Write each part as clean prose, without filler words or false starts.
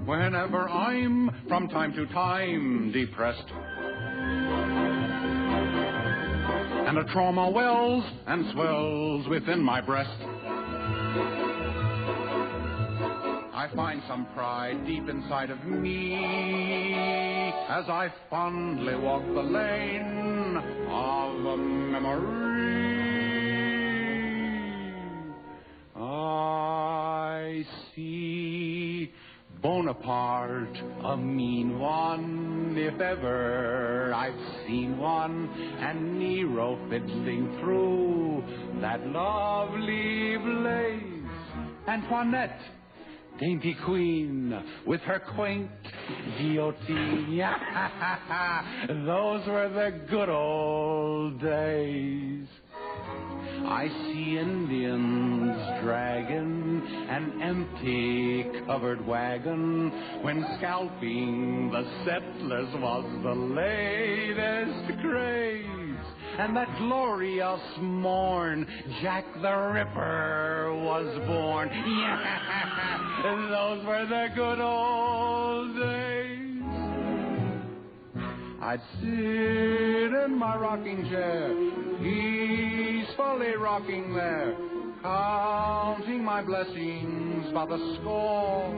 Whenever I'm from time to time depressed, and a trauma wells and swells within my breast, I find some pride deep inside of me as I fondly walk the lane of memory. I see Bonaparte, a mean one, if ever I've seen one, and Nero fiddling through that lovely blaze, Antoinette, dainty queen, with her quaint guillotine. Those were the good old days. I see Indians dragging an empty covered wagon when scalping the settlers was the latest craze. And that glorious morn Jack the Ripper was born. Those were the good old days. I'd sit in my rocking chair, peacefully rocking there, counting my blessings by the score.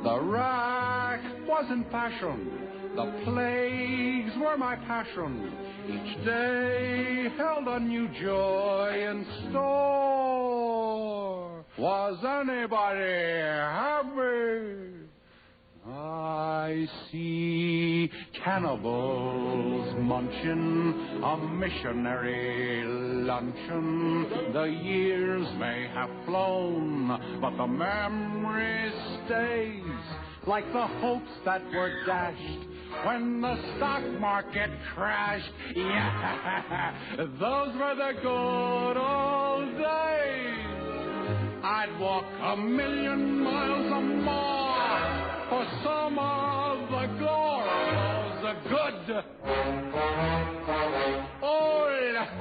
The rack was in fashion, the plagues were my passion. Each day held a new joy in store. Was anybody happy? I see cannibals munching a missionary luncheon. The years may have flown, but the memory stays, like the hopes that were dashed when the stock market crashed. Yeah, those were the good old days. I'd walk 1,000,000 miles or more for some of the gore of the good old days.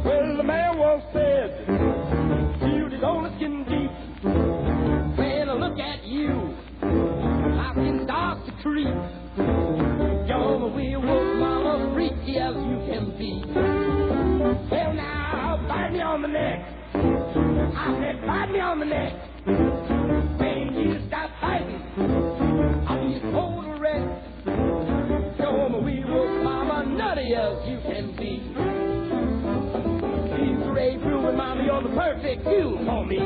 Well, the man once said, beauty's only skin deep. When I look at you, my skin starts to creep. You're the werewolf, mama, freaky as you can be. Well, now, bite me on the neck. I said, bite me on the neck. When you stop fighting, I'll be cold arrest. You're the werewolf, mama, nutty as you can be. Please, Ray, thru, and mama, you're the perfect cue for me.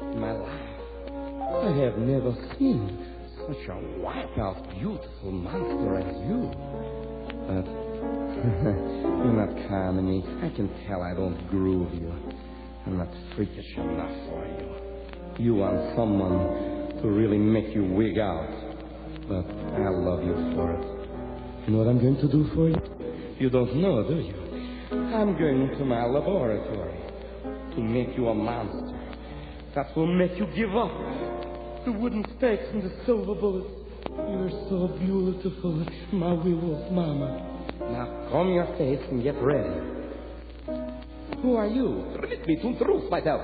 In my life, I have never seen such a wipeout beautiful monster as you. But you're not calm in me. I can tell I don't groove you. I'm not freakish enough for you. You want someone to really make you wig out. But I love you for it. You know what I'm going to do for you? You don't know, do you? I'm going to my laboratory to make you a monster that will make you give up the wooden stakes and the silver bullets. You're so beautiful, my werewolf mama. Now comb your face and get ready. Who are you? Permit me to introduce myself.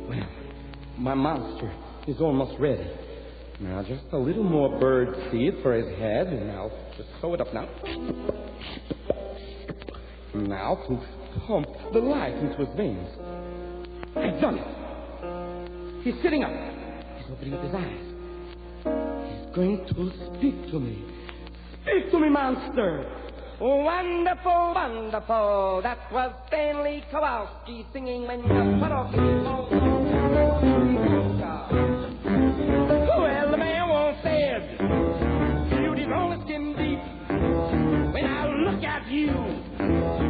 Well, my monster is almost ready. Now, just a little more bird seed for his head, and I'll just sew it up now. Now to pump the life into his veins. I've done it. He's sitting up. He's opening up his eyes. He's going to speak to me. Speak to me, monster. Wonderful, wonderful. That was Stanley Kowalski singing when you put off his Well, the man once said, beauty's only skin deep. When I look at you,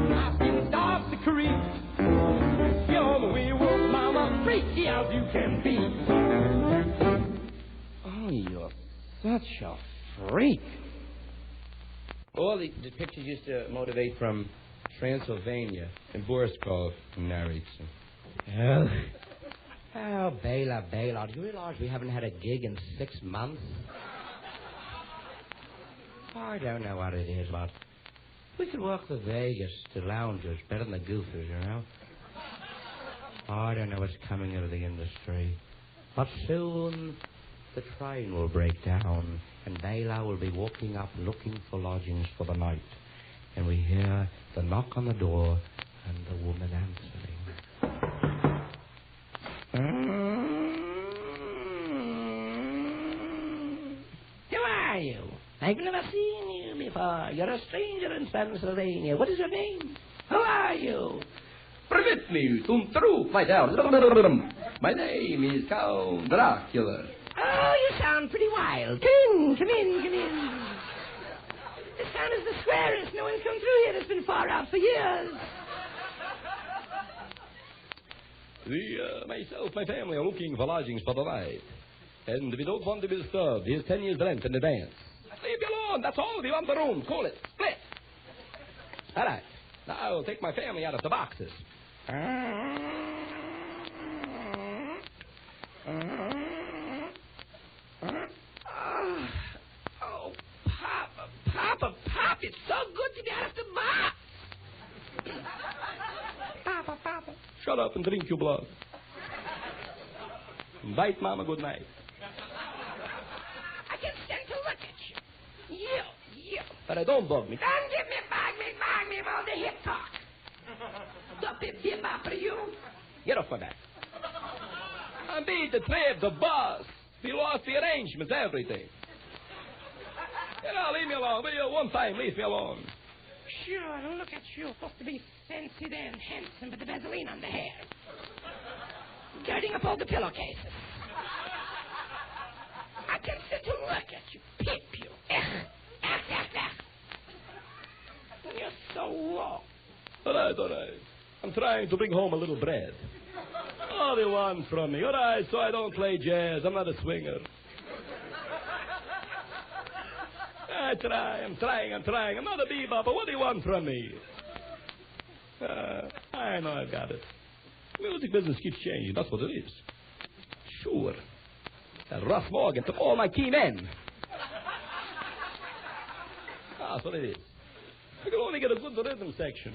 my skin starts to creep. You're the werewolf, mama, freaky as you can be. Oh, you're such a freak. All the pictures used to motivate from Transylvania, and Borskov narrates them. Oh, Bela, do you realize we haven't had a gig in 6 months? I don't know what it is, but we could work the Vegas, the loungers, better than the goofers, you know? I don't know what's coming out of the industry, but soon the train will break down, and Bela will be walking up looking for lodgings for the night. And we hear the knock on the door and the woman answering. Who are you? I've never seen you before. You're a stranger in Pennsylvania. What is your name? Who are you? Permit me to thru, my down. My name is Count Dracula. Oh, you sound pretty wild. Come in. This town is the squarest. No one's come through here that's been far out for years. Myself, my family are looking for lodgings for the night. And we don't want to be disturbed. Here's 10 years' rent in advance. Leave me alone, that's all. We want the room. Call it. Split. All right. Now I'll take my family out of the boxes. Oh, Papa, it's so good to be out of the box. Papa. Shut up and drink your blood. Bite Mama good night. I can stand to look at you. You. But don't bug me. Don't give me bug me of all the hip talk. Stop it, bip for you. Get off my back. I made the trip, the bus. We lost the arrangements, everything. Leave me alone. Will you? One time, leave me alone. Sure, look at you. Supposed to be fancy and handsome with the Vaseline on the hair. Dirtying up all the pillowcases. I can sit and look at you. Peep you. You're so wrong. All right. I'm trying to bring home a little bread. All you want from me. All right, so I don't play jazz. I'm not a swinger. I'm trying. I'm not a bebopper. What do you want from me? I know I've got it. Music business keeps changing. That's what it is. Sure. Russ Morgan took all my key men. That's what it is. We can only get a good rhythm section.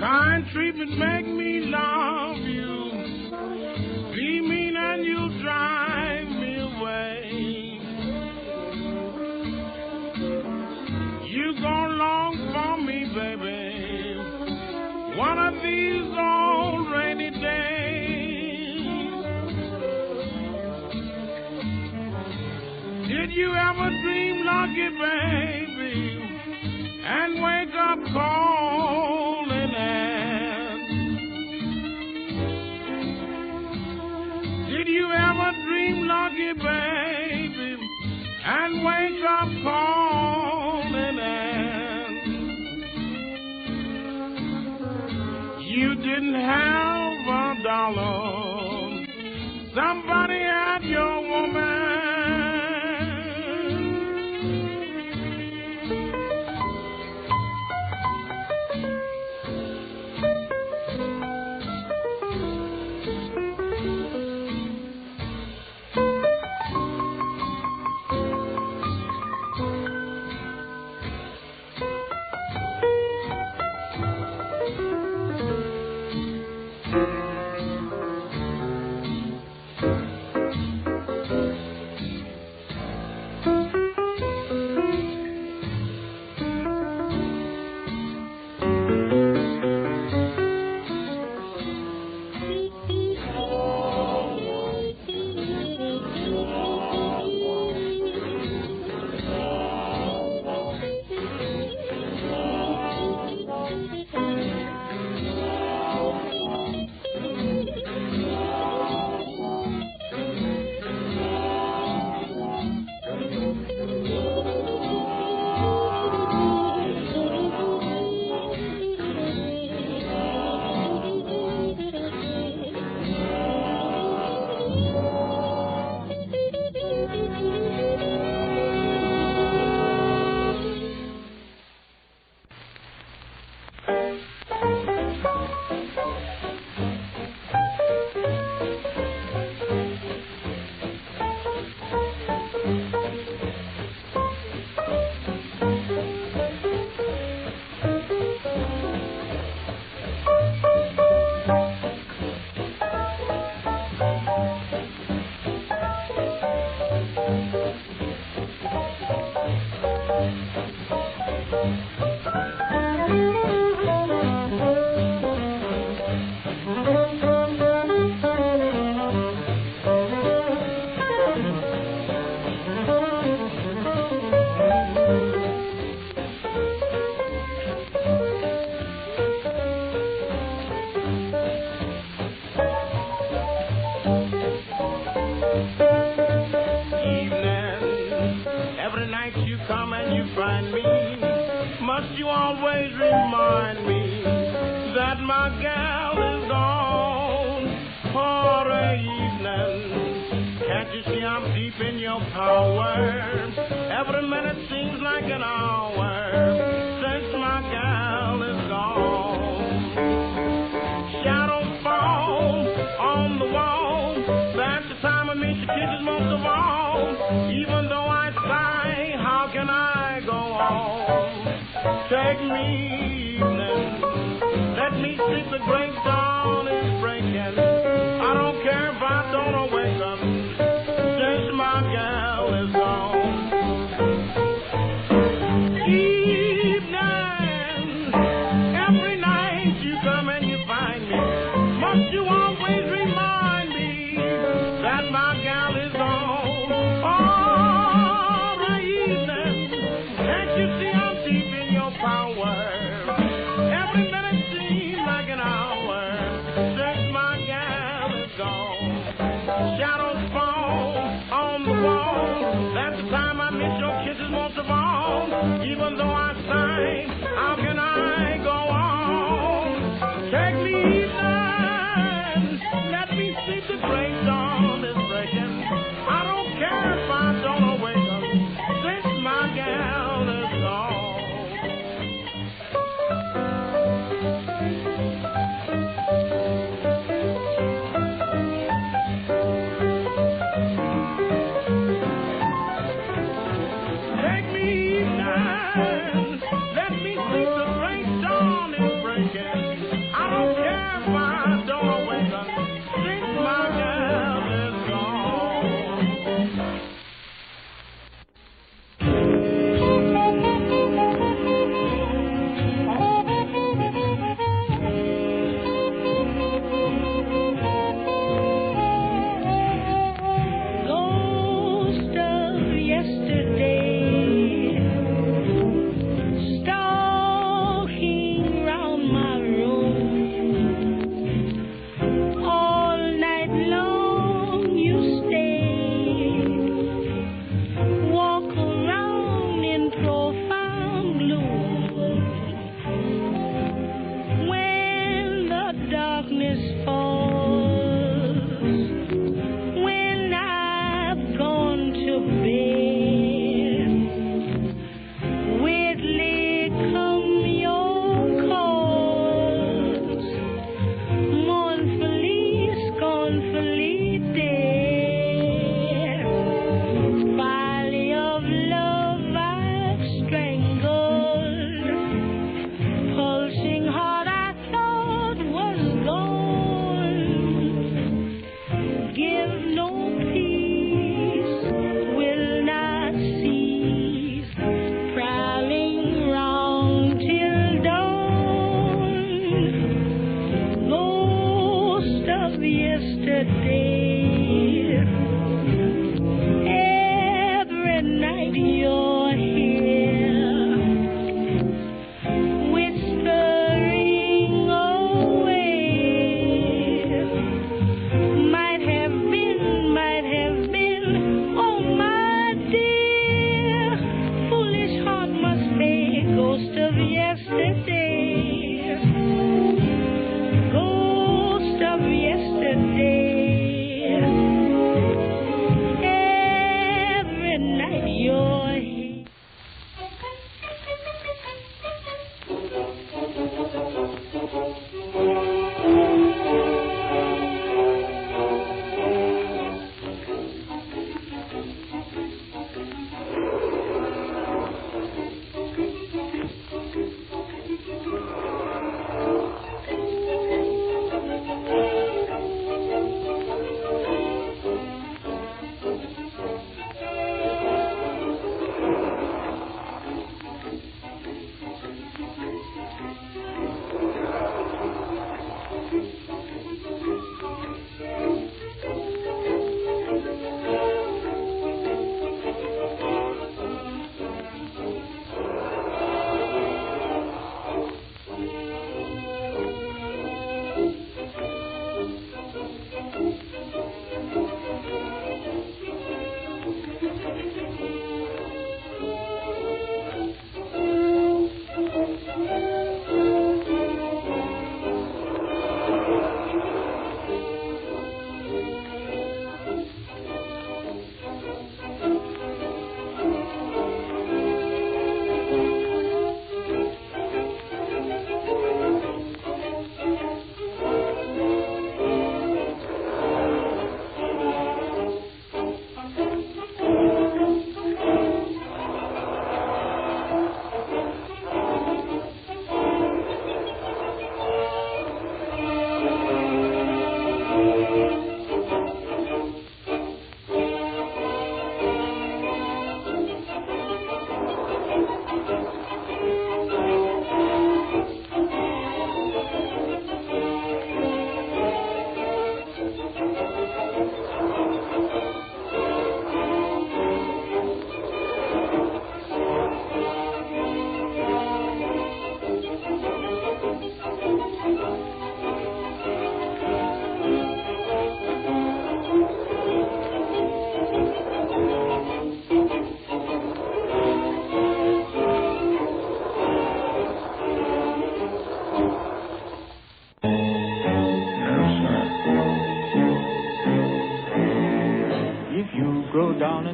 Kind treatment make me love you. Be mean and you'll drive me away. You gonna long for me, baby, one of these old rainy days. Did you ever dream lucky, baby, and wake up cold in hand? Did you ever dream lucky, baby, and wake up cold in hand? You didn't have a dollar, somebody had your woman. Must you always remind me that my gal is gone for a evening? Can't you see I'm deep in your power? Every minute seems like an hour since my gal is gone. Shadows fall on the wall. That's the time I miss your kisses most of all. Even though I sigh, how can I go on? Take me evening, let me sleep, the great dawn is breaking. I don't care if I don't awaken, since my gal is gone. Evening, every night you come and you find me. Must you always remind me that my gal is gone? Oh, evening, can't you see I'm deep in your power? Every minute seems like an hour since my gal is gone. Shadows fall on the wall. That's the time I miss your kisses most of all. Even though I sigh, how can I go on? Take me evening, let me sleep, the great dawn is breaking. I don't care if I don't awaken, since my gal is gone. Take me evening, let me sleep, the great dawn is breaking.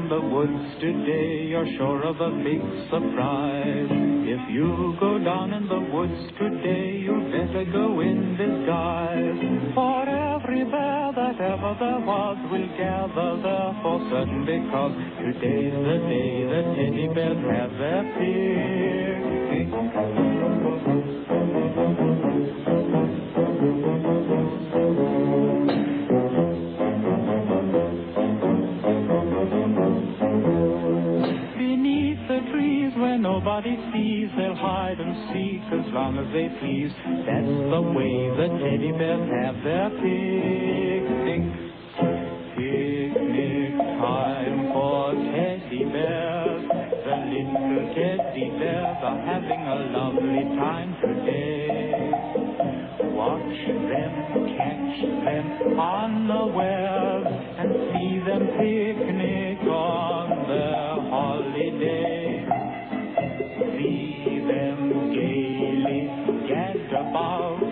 in the woods today, you're sure of a big surprise. If you go down in the woods today, you better go in disguise. For every bear that ever there was will gather there for certain, because today's the day the teddy bears have their picnic. Beneath the trees where nobody sees, they'll hide and seek as long as they please. That's the way the teddy bears have their picnic. Picnic time for teddy bears. The little teddy bears are having a lovely time today. Watch them, catch them unawares, and see them picnic on their holiday. See them gaily gad about.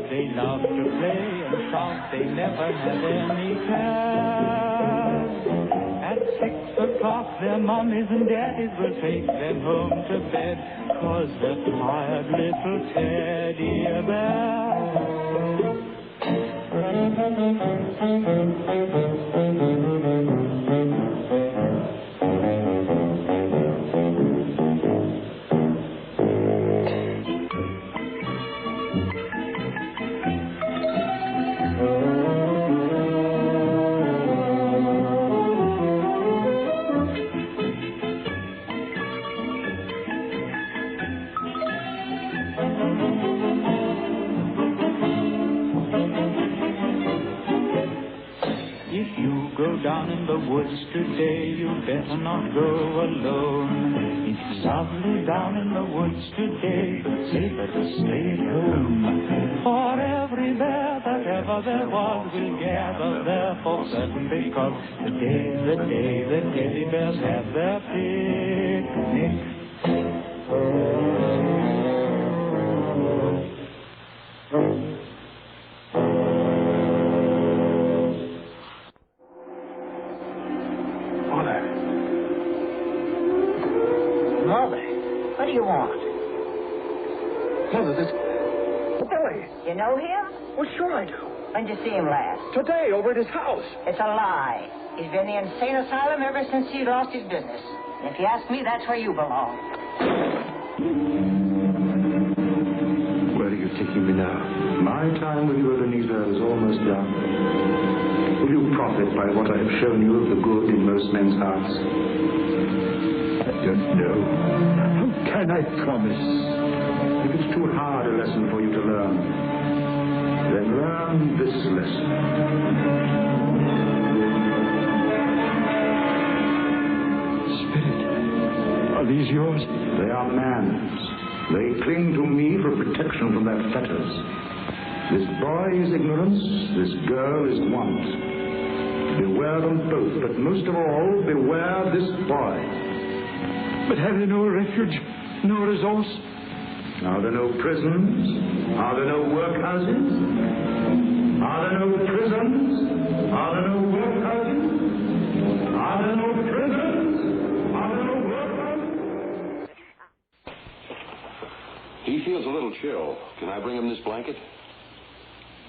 They love to play and shout, they never have any cares. At 6 o'clock their mummies and daddies will take them home to bed, 'cause they're tired little teddy bears. Down in the woods today, you better not go alone. It's lovely down in the woods today, but safer to stay at home. For every bear that ever there was will gather there for certain, because today's the day the teddy bears have their picnic. What do you want? Mother, this... Billy. You know him? Well, sure I do. When did you see him last? Today, over at his house. It's a lie. He's been in the insane asylum ever since he lost his business. And if you ask me, that's where you belong. Where are you taking me now? My time with you, Ebenezer, is almost done. Will you profit by what I have shown you of the good in most men's hearts? I don't know. How can I promise? If it's too hard a lesson for you to learn, then learn this lesson. Spirit, are these yours? They are man's. They cling to me for protection from their fetters. This boy is ignorance, this girl is want. Beware them both, but most of all, beware this boy. But have they no refuge, no resource? Are there no prisons? Are there no workhouses? Are there no prisons? Are there no workhouses? Are there no prisons? Are there no workhouses? He feels a little chill. Can I bring him this blanket?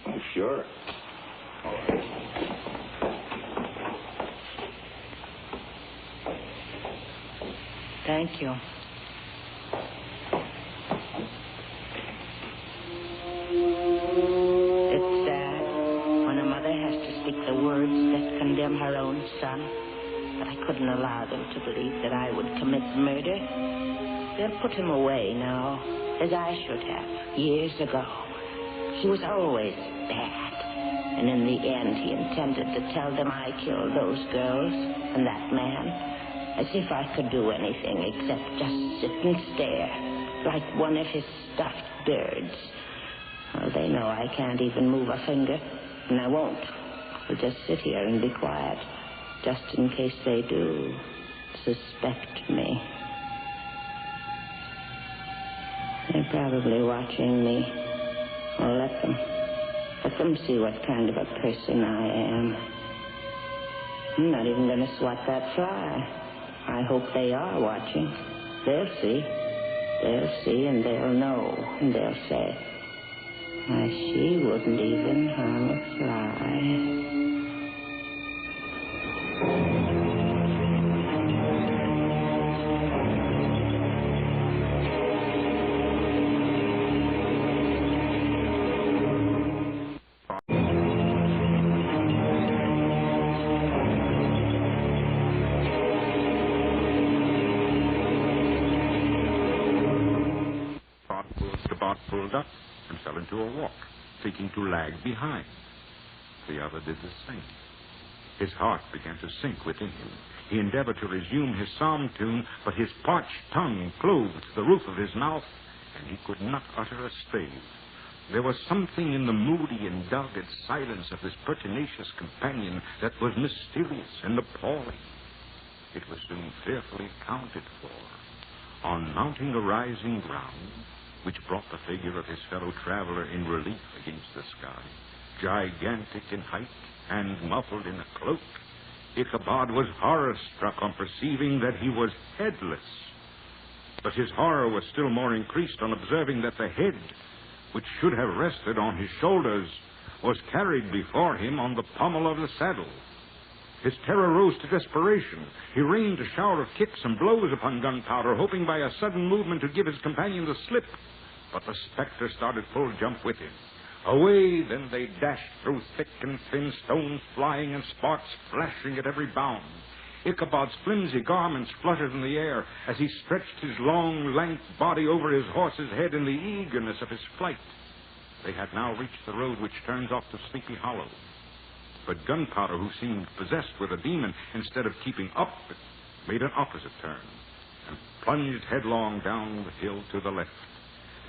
Oh, sure. All right. Thank you. It's sad when a mother has to speak the words that condemn her own son. But I couldn't allow them to believe that I would commit murder. They'll put him away now, as I should have, years ago. He was always bad. And in the end, he intended to tell them I killed those girls and that man. As if I could do anything except just sit and stare, like one of his stuffed birds. Well, they know I can't even move a finger, and I won't. I'll just sit here and be quiet, just in case they do suspect me. They're probably watching me. I'll let them see what kind of a person I am. I'm not even going to swat that fly. I hope they are watching. They'll see. They'll see and they'll know. And they'll say, why, she wouldn't even harm a fly. Pulled up and fell into a walk, seeking to lag behind. The other did the same. His heart began to sink within him. He endeavored to resume his psalm tune, but his parched tongue clove to the roof of his mouth, and he could not utter a stave. There was something in the moody and dogged silence of his pertinacious companion that was mysterious and appalling. It was soon fearfully accounted for. On mounting a rising ground, which brought the figure of his fellow traveler in relief against the sky, gigantic in height and muffled in a cloak, Ichabod was horror-struck on perceiving that he was headless. But his horror was still more increased on observing that the head, which should have rested on his shoulders, was carried before him on the pommel of the saddle. His terror rose to desperation. He rained a shower of kicks and blows upon Gunpowder, hoping by a sudden movement to give his companion the slip. But the spectre started full jump with him. Away then they dashed through thick and thin, stones flying and sparks flashing at every bound. Ichabod's flimsy garments fluttered in the air as he stretched his long, lank body over his horse's head in the eagerness of his flight. They had now reached the road which turns off to Sleepy Hollow. But Gunpowder, who seemed possessed with a demon, instead of keeping up, made an opposite turn and plunged headlong down the hill to the left.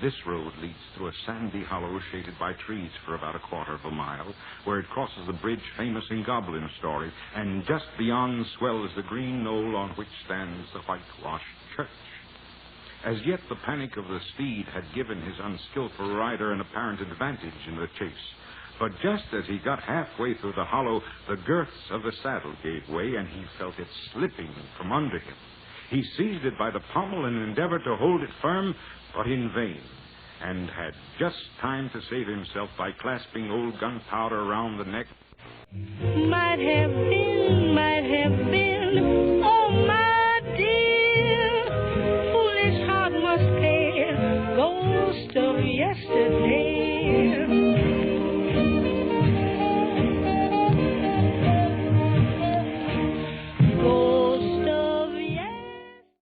This road leads through a sandy hollow shaded by trees for about a quarter of a mile, where it crosses the bridge famous in Goblin story, and just beyond swells the green knoll on which stands the whitewashed church. As yet the panic of the steed had given his unskillful rider an apparent advantage in the chase. But just as he got halfway through the hollow, the girths of the saddle gave way, and he felt it slipping from under him. He seized it by the pommel and endeavored to hold it firm, but in vain, and had just time to save himself by clasping old Gunpowder around the neck. Might have been, oh my dear, foolish heart must pay, ghost of yesterday.